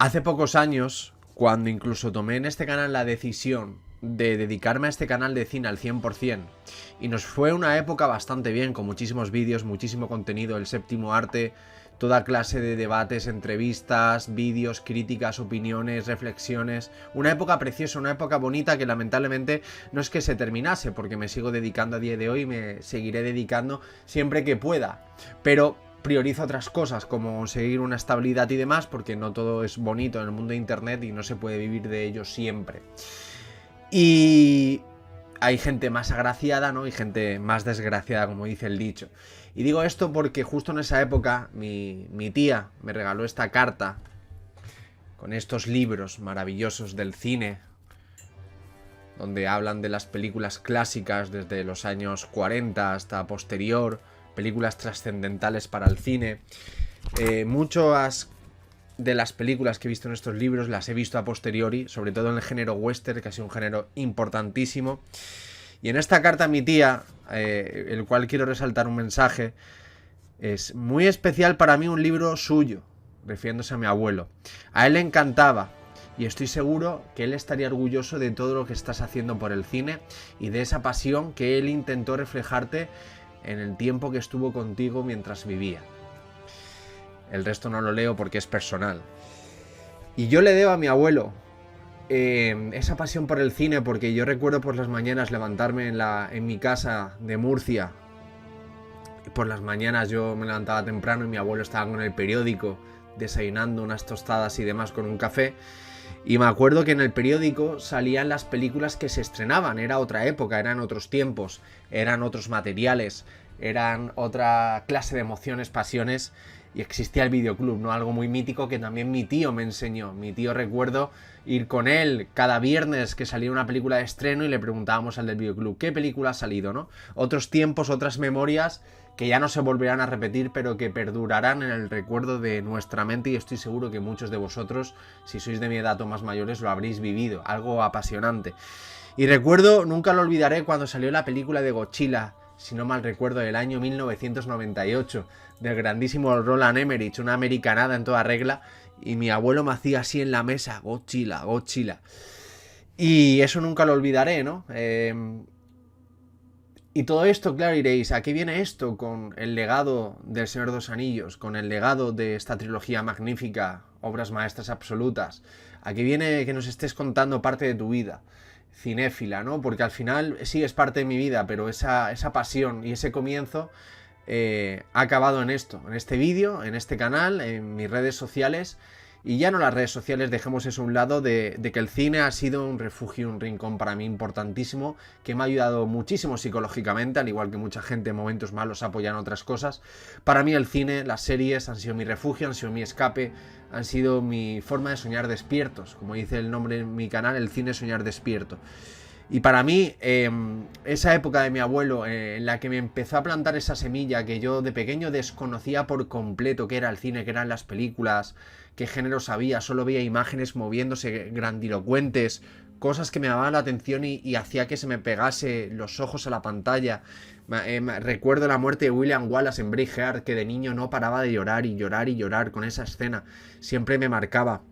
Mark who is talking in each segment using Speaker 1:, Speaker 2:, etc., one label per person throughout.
Speaker 1: Hace pocos años, cuando incluso tomé en este canal la decisión de dedicarme a este canal de cine al 100%, y nos fue una época bastante bien, con muchísimos vídeos, muchísimo contenido, el séptimo arte, toda clase de debates, entrevistas, vídeos, críticas, opiniones, reflexiones. Una época preciosa, una época bonita que lamentablemente no es que se terminase, porque me sigo dedicando a día de hoy y me seguiré dedicando siempre que pueda. Pero priorizo otras cosas como conseguir una estabilidad y demás, porque no todo es bonito en el mundo de internet y no se puede vivir de ello siempre. Y hay gente más agraciada, ¿no? Y gente más desgraciada, como dice el dicho. Y digo esto porque justo en esa época mi tía me regaló esta carta con estos libros maravillosos del cine, donde hablan de las películas clásicas desde los años 40 hasta posterior, películas trascendentales para el cine. Muchas de las películas que he visto en estos libros las he visto a posteriori, sobre todo en el género western, que ha sido un género importantísimo. Y en esta carta a mi tía, el cual quiero resaltar un mensaje, es muy especial para mí un libro suyo, refiriéndose a mi abuelo. A él le encantaba, y estoy seguro que él estaría orgulloso de todo lo que estás haciendo por el cine y de esa pasión que él intentó reflejarte en el tiempo que estuvo contigo mientras vivía. El resto no lo leo porque es personal. Y yo le debo a mi abuelo esa pasión por el cine, porque yo recuerdo por las mañanas levantarme en mi casa de Murcia. Por las mañanas yo me levantaba temprano y mi abuelo estaba con el periódico, desayunando unas tostadas y demás con un café. Y me acuerdo que en el periódico salían las películas que se estrenaban. Era otra época, eran otros tiempos, eran otros materiales, eran otra clase de emociones, pasiones. Y existía el videoclub, ¿no? Algo muy mítico que también mi tío me enseñó. Mi tío, recuerdo ir con él cada viernes que salía una película de estreno y le preguntábamos al del videoclub ¿qué película ha salido, no? Otros tiempos, otras memorias que ya no se volverán a repetir, pero que perdurarán en el recuerdo de nuestra mente, y estoy seguro que muchos de vosotros, si sois de mi edad o más mayores, lo habréis vivido. Algo apasionante. Y recuerdo, nunca lo olvidaré, cuando salió la película de Godzilla, si no mal recuerdo, del año 1998, del grandísimo Roland Emmerich, una americanada en toda regla, y mi abuelo me hacía así en la mesa, Godzilla, Godzilla. Y eso nunca lo olvidaré, ¿no? Y todo esto, claro, diréis, ¿a qué viene esto con el legado del Señor de los Anillos, con el legado de esta trilogía magnífica, obras maestras absolutas? ¿A qué viene que nos estés contando parte de tu vida cinéfila, ¿no? Porque al final sí es parte de mi vida, pero esa pasión y ese comienzo ha acabado en esto, en este vídeo, en este canal, en mis redes sociales. Y ya no las redes sociales, dejemos eso a un lado, de que el cine ha sido un refugio, un rincón para mí importantísimo, que me ha ayudado muchísimo psicológicamente, al igual que mucha gente en momentos malos apoyan otras cosas. Para mí el cine, las series han sido mi refugio, han sido mi escape, han sido mi forma de soñar despiertos. Como dice el nombre de mi canal, el cine soñar despierto. Y para mí, esa época de mi abuelo, en la que me empezó a plantar esa semilla que yo de pequeño desconocía por completo, que era el cine, que eran las películas, qué géneros había, solo veía imágenes moviéndose grandilocuentes, cosas que me llamaban la atención y hacía que se me pegase los ojos a la pantalla. Recuerdo la muerte de William Wallace en Braveheart, que de niño no paraba de llorar y llorar y llorar con esa escena. Siempre me marcaba.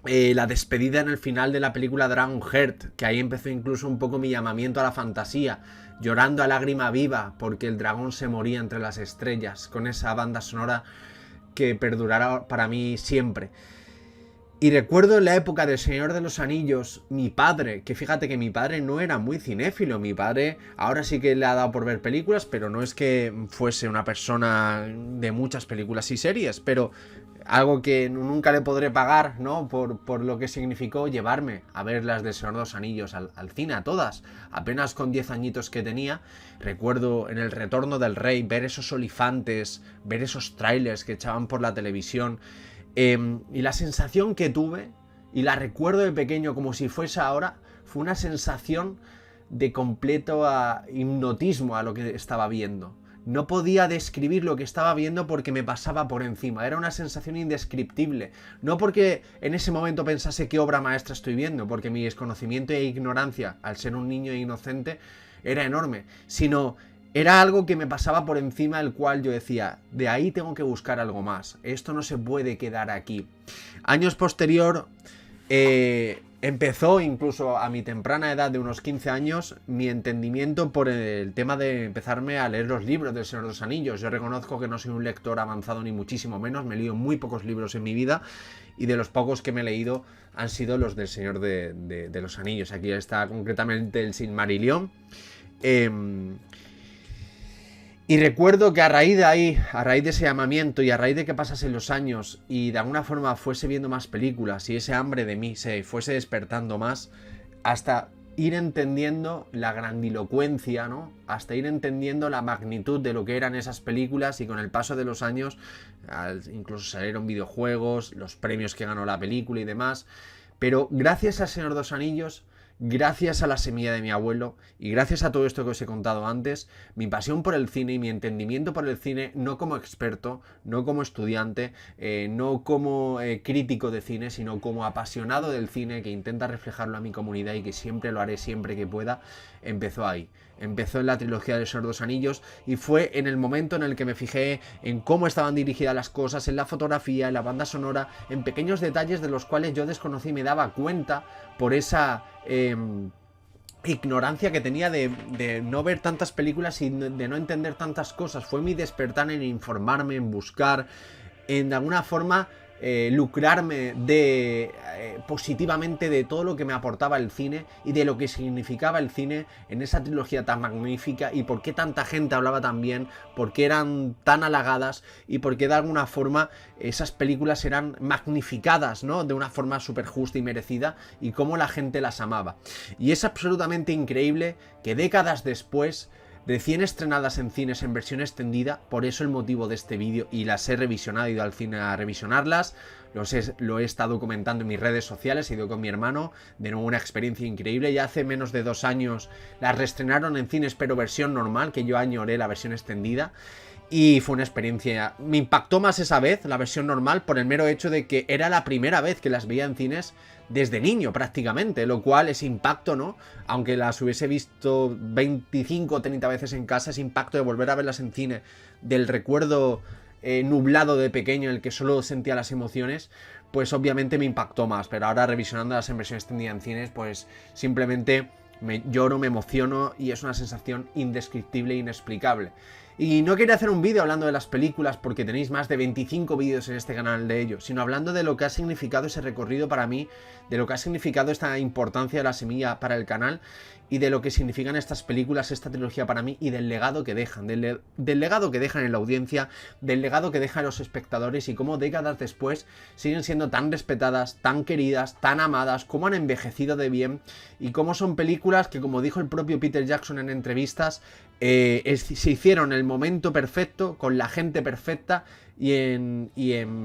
Speaker 1: La despedida en el final de la película Dragonheart, que ahí empezó incluso un poco mi llamamiento a la fantasía, llorando a lágrima viva porque el dragón se moría entre las estrellas, con esa banda sonora que perdurará para mí siempre. Y recuerdo en la época del Señor de los Anillos, mi padre, que fíjate que mi padre no era muy cinéfilo, mi padre ahora sí que le ha dado por ver películas, pero no es que fuese una persona de muchas películas y series, pero algo que nunca le podré pagar, ¿no? Por lo que significó llevarme a ver las del Señor de los Anillos al cine, a todas. Apenas con 10 añitos que tenía, recuerdo en El Retorno del Rey ver esos olifantes, ver esos trailers que echaban por la televisión. Y la sensación que tuve, y la recuerdo de pequeño como si fuese ahora, fue una sensación de completo hipnotismo a lo que estaba viendo. No podía describir lo que estaba viendo porque me pasaba por encima. Era una sensación indescriptible. No porque en ese momento pensase qué obra maestra estoy viendo, porque mi desconocimiento e ignorancia, al ser un niño inocente, era enorme. Sino era algo que me pasaba por encima, del cual yo decía, de ahí tengo que buscar algo más, esto no se puede quedar aquí. Años posterior, empezó incluso a mi temprana edad de unos 15 años mi entendimiento por el tema de empezarme a leer los libros del Señor de los Anillos. Yo reconozco que no soy un lector avanzado ni muchísimo menos, me he leído muy pocos libros en mi vida y de los pocos que me he leído han sido los del Señor de los Anillos. Aquí está concretamente el Silmarillion. Y recuerdo que a raíz de ahí, a raíz de ese llamamiento y a raíz de que pasasen los años y de alguna forma fuese viendo más películas y ese hambre de mí se fuese despertando más, hasta ir entendiendo la grandilocuencia, ¿no? Hasta ir entendiendo la magnitud de lo que eran esas películas, y con el paso de los años incluso salieron videojuegos, los premios que ganó la película y demás. Pero gracias al Señor de los Anillos, gracias a la semilla de mi abuelo y gracias a todo esto que os he contado antes, mi pasión por el cine y mi entendimiento por el cine, no como experto, no como estudiante, no como crítico de cine, sino como apasionado del cine que intenta reflejarlo a mi comunidad y que siempre lo haré siempre que pueda, empezó ahí. Empezó en la trilogía del Señor de los Anillos y fue en el momento en el que me fijé en cómo estaban dirigidas las cosas, en la fotografía, en la banda sonora, en pequeños detalles de los cuales yo desconocí y me daba cuenta por esa ignorancia que tenía de no ver tantas películas y de no entender tantas cosas. Fue mi despertar en informarme, en buscar, en de alguna forma lucrarme positivamente de todo lo que me aportaba el cine y de lo que significaba el cine en esa trilogía tan magnífica, y por qué tanta gente hablaba tan bien, por qué eran tan halagadas y por qué de alguna forma esas películas eran magnificadas, ¿no? De una forma súper justa y merecida, y cómo la gente las amaba. Y es absolutamente increíble que décadas después, recién estrenadas en cines en versión extendida, por eso el motivo de este vídeo, y las he revisionado, he ido al cine a revisionarlas, lo he estado comentando en mis redes sociales, he ido con mi hermano, de nuevo una experiencia increíble. Ya hace menos de 2 años las reestrenaron en cines, pero versión normal, que yo añoré la versión extendida. Y fue una experiencia, me impactó más esa vez la versión normal por el mero hecho de que era la primera vez que las veía en cines desde niño prácticamente, lo cual ese impacto, ¿no? Aunque las hubiese visto 25 o 30 veces en casa, ese impacto de volver a verlas en cine, del recuerdo nublado de pequeño en el que solo sentía las emociones, pues obviamente me impactó más. Pero ahora revisionándolas en versión extendida en cines, pues simplemente me lloro, me emociono y es una sensación indescriptible e inexplicable. Y no quería hacer un vídeo hablando de las películas porque tenéis más de 25 vídeos en este canal de ello, sino hablando de lo que ha significado ese recorrido para mí, de lo que ha significado esta importancia de la semilla para el canal y de lo que significan estas películas, esta trilogía para mí, y del legado que dejan, del legado que dejan en la audiencia, del legado que dejan los espectadores, y cómo décadas después siguen siendo tan respetadas, tan queridas, tan amadas, cómo han envejecido de bien, y cómo son películas que, como dijo el propio Peter Jackson en entrevistas, se hicieron en el momento perfecto, con la gente perfecta y en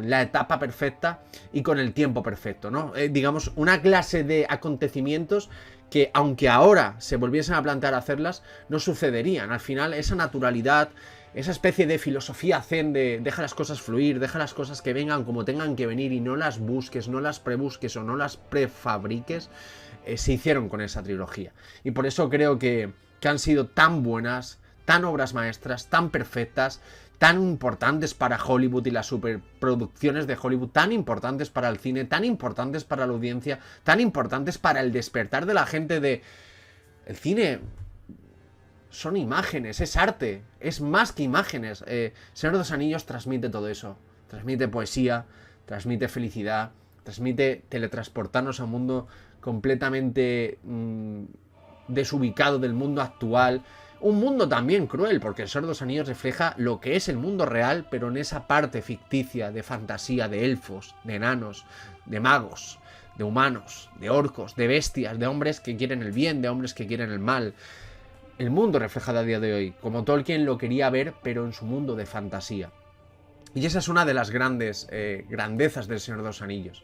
Speaker 1: la etapa perfecta y con el tiempo perfecto, ¿no? Digamos, una clase de acontecimientos que, aunque ahora se volviesen a plantear hacerlas, no sucederían. Al final, esa naturalidad, esa especie de filosofía zen de deja las cosas fluir, deja las cosas que vengan como tengan que venir y no las busques, no las prebusques o no las prefabriques, se hicieron con esa trilogía. Y por eso creo que han sido tan buenas, tan obras maestras, tan perfectas, tan importantes para Hollywood y las superproducciones de Hollywood, tan importantes para el cine, tan importantes para la audiencia, tan importantes para el despertar de la gente de... El cine son imágenes, es arte, es más que imágenes. Señor de los Anillos transmite todo eso, transmite poesía, transmite felicidad, transmite teletransportarnos a un mundo completamente desubicado del mundo actual. Un mundo también cruel, porque el Señor de los Anillos refleja lo que es el mundo real, pero en esa parte ficticia de fantasía, de elfos, de enanos, de magos, de humanos, de orcos, de bestias, de hombres que quieren el bien, de hombres que quieren el mal. El mundo reflejado a día de hoy, como Tolkien lo quería ver, pero en su mundo de fantasía. Y esa es una de las grandes grandezas del Señor de los Anillos,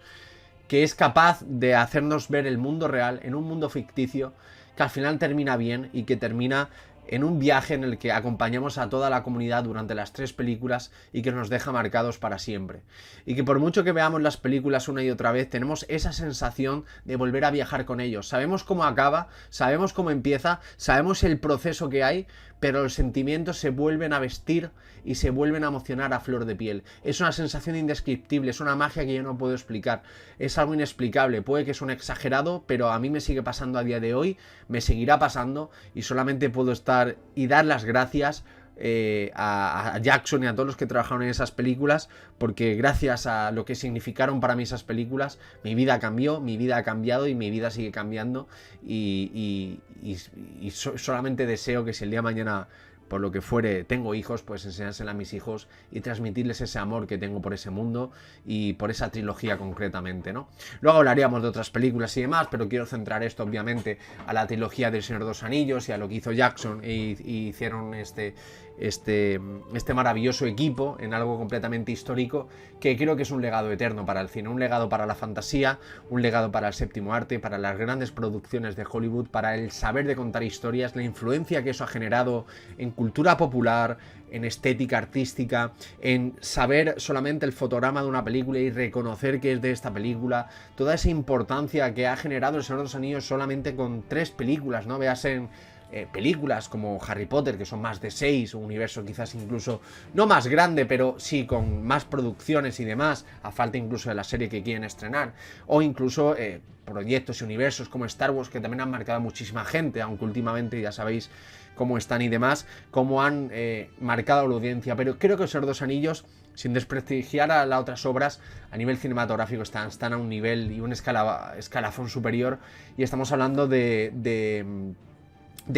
Speaker 1: que es capaz de hacernos ver el mundo real en un mundo ficticio que al final termina bien y que termina en un viaje en el que acompañamos a toda la comunidad durante las 3 películas y que nos deja marcados para siempre. Y que por mucho que veamos las películas una y otra vez, tenemos esa sensación de volver a viajar con ellos. Sabemos cómo acaba, sabemos cómo empieza, sabemos el proceso que hay, pero los sentimientos se vuelven a vestir y se vuelven a emocionar a flor de piel. Es una sensación indescriptible, es una magia que yo no puedo explicar, es algo inexplicable, puede que suene exagerado, pero a mí me sigue pasando a día de hoy, me seguirá pasando y solamente puedo estar y dar las gracias a Jackson y a todos los que trabajaron en esas películas, porque gracias a lo que significaron para mí esas películas, mi vida cambió, mi vida ha cambiado y mi vida sigue cambiando y solamente deseo que si el día de mañana, por lo que fuere, tengo hijos, pues enseñárselo a mis hijos y transmitirles ese amor que tengo por ese mundo y por esa trilogía concretamente, ¿no? Luego hablaríamos de otras películas y demás, pero quiero centrar esto obviamente a la trilogía del Señor de los Anillos y a lo que hizo Jackson y hicieron este maravilloso equipo en algo completamente histórico que creo que es un legado eterno para el cine, un legado para la fantasía, un legado para el séptimo arte, para las grandes producciones de Hollywood, para el saber de contar historias, la influencia que eso ha generado en cultura popular, en estética artística, en saber solamente el fotograma de una película y reconocer que es de esta película, toda esa importancia que ha generado El Señor de los Anillos solamente con 3 películas, ¿no? Veas en películas como Harry Potter, que son más de 6, un universo quizás incluso no más grande, pero sí con más producciones y demás, a falta incluso de la serie que quieren estrenar, o incluso proyectos y universos como Star Wars, que también han marcado a muchísima gente, aunque últimamente ya sabéis cómo están y demás, cómo han marcado la audiencia. Pero creo que esos 2 anillos, sin desprestigiar a las otras obras, a nivel cinematográfico están a un nivel y un escalafón superior, y estamos hablando de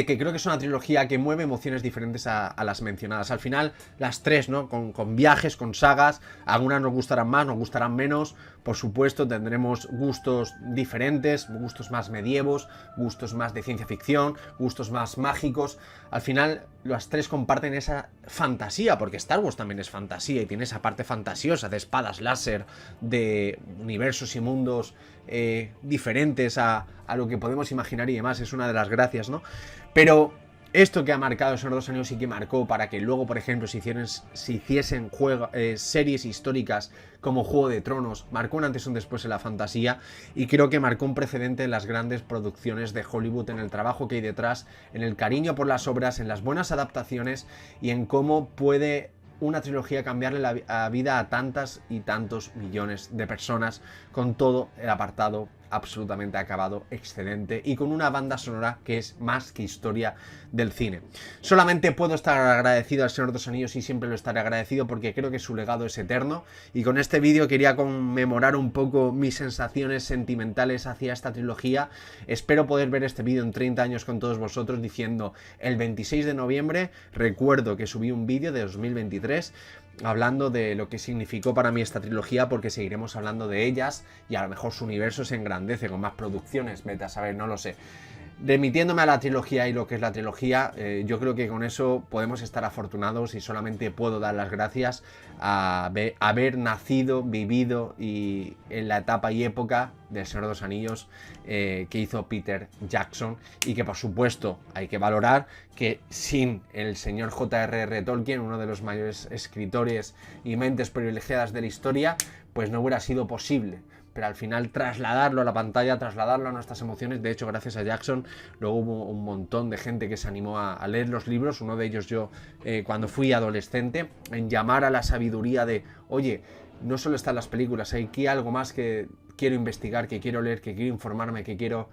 Speaker 1: que creo que es una trilogía que mueve emociones diferentes a las mencionadas. Al final, las 3, ¿no? Con viajes, con sagas, algunas nos gustarán más, nos gustarán menos. Por supuesto, tendremos gustos diferentes, gustos más medievos, gustos más de ciencia ficción, gustos más mágicos. Al final, las 3 comparten esa fantasía, porque Star Wars también es fantasía y tiene esa parte fantasiosa de espadas láser, de universos y mundos diferentes a lo que podemos imaginar y demás. Es una de las gracias, ¿no? Pero esto que ha marcado esos 2 años y que marcó para que luego, por ejemplo, se hiciesen series históricas como Juego de Tronos, marcó un antes y un después en la fantasía, y creo que marcó un precedente en las grandes producciones de Hollywood, en el trabajo que hay detrás, en el cariño por las obras, en las buenas adaptaciones y en cómo puede una trilogía cambiarle la vida a tantas y tantos millones de personas, con todo el apartado absolutamente acabado, excelente, y con una banda sonora que es más que historia del cine. Solamente puedo estar agradecido al Señor de los Anillos, y siempre lo estaré agradecido, porque creo que su legado es eterno, y con este vídeo quería conmemorar un poco mis sensaciones sentimentales hacia esta trilogía. Espero poder ver este vídeo en 30 años con todos vosotros, diciendo: el 26 de noviembre recuerdo que subí un vídeo de 2023 hablando de lo que significó para mí esta trilogía, porque seguiremos hablando de ellas y a lo mejor su universo se engrandece con más producciones, vete a saber, no lo sé. Remitiéndome a la trilogía y lo que es la trilogía, yo creo que con eso podemos estar afortunados, y solamente puedo dar las gracias a haber nacido, vivido y en la etapa y época del Señor de los Anillos que hizo Peter Jackson, y que por supuesto hay que valorar que sin el señor J.R.R. Tolkien, uno de los mayores escritores y mentes privilegiadas de la historia, pues no hubiera sido posible. Pero al final trasladarlo a la pantalla, trasladarlo a nuestras emociones. De hecho, gracias a Jackson, luego hubo un montón de gente que se animó a leer los libros. Uno de ellos yo, cuando fui adolescente, en llamar a la sabiduría de: oye, no solo están las películas, hay aquí algo más que quiero investigar, que quiero leer, que quiero informarme, que quiero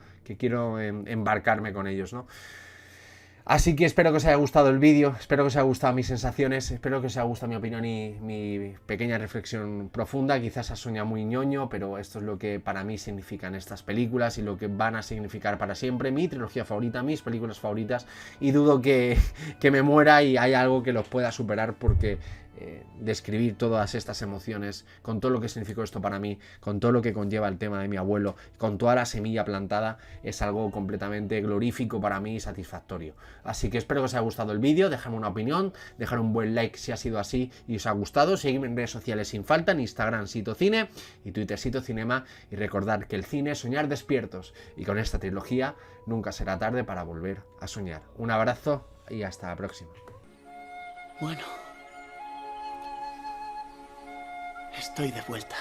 Speaker 1: embarcarme con ellos, ¿no? Así que espero que os haya gustado el vídeo, espero que os haya gustado mis sensaciones, espero que os haya gustado mi opinión y mi pequeña reflexión profunda. Quizás ha soñado muy ñoño, pero esto es lo que para mí significan estas películas y lo que van a significar para siempre. Mi trilogía favorita, mis películas favoritas, y dudo que me muera y haya algo que los pueda superar, porque describir todas estas emociones, con todo lo que significó esto para mí, con todo lo que conlleva el tema de mi abuelo, con toda la semilla plantada, es algo completamente glorífico para mí y satisfactorio. Así que espero que os haya gustado el vídeo, dejadme una opinión, dejad un buen like si ha sido así y os ha gustado, seguidme en redes sociales sin falta, en Instagram SitoCine y Twitter SitoCinema, y recordad que el cine es soñar despiertos, y con esta trilogía nunca será tarde para volver a soñar. Un abrazo y hasta la próxima.
Speaker 2: Bueno. Estoy de vuelta.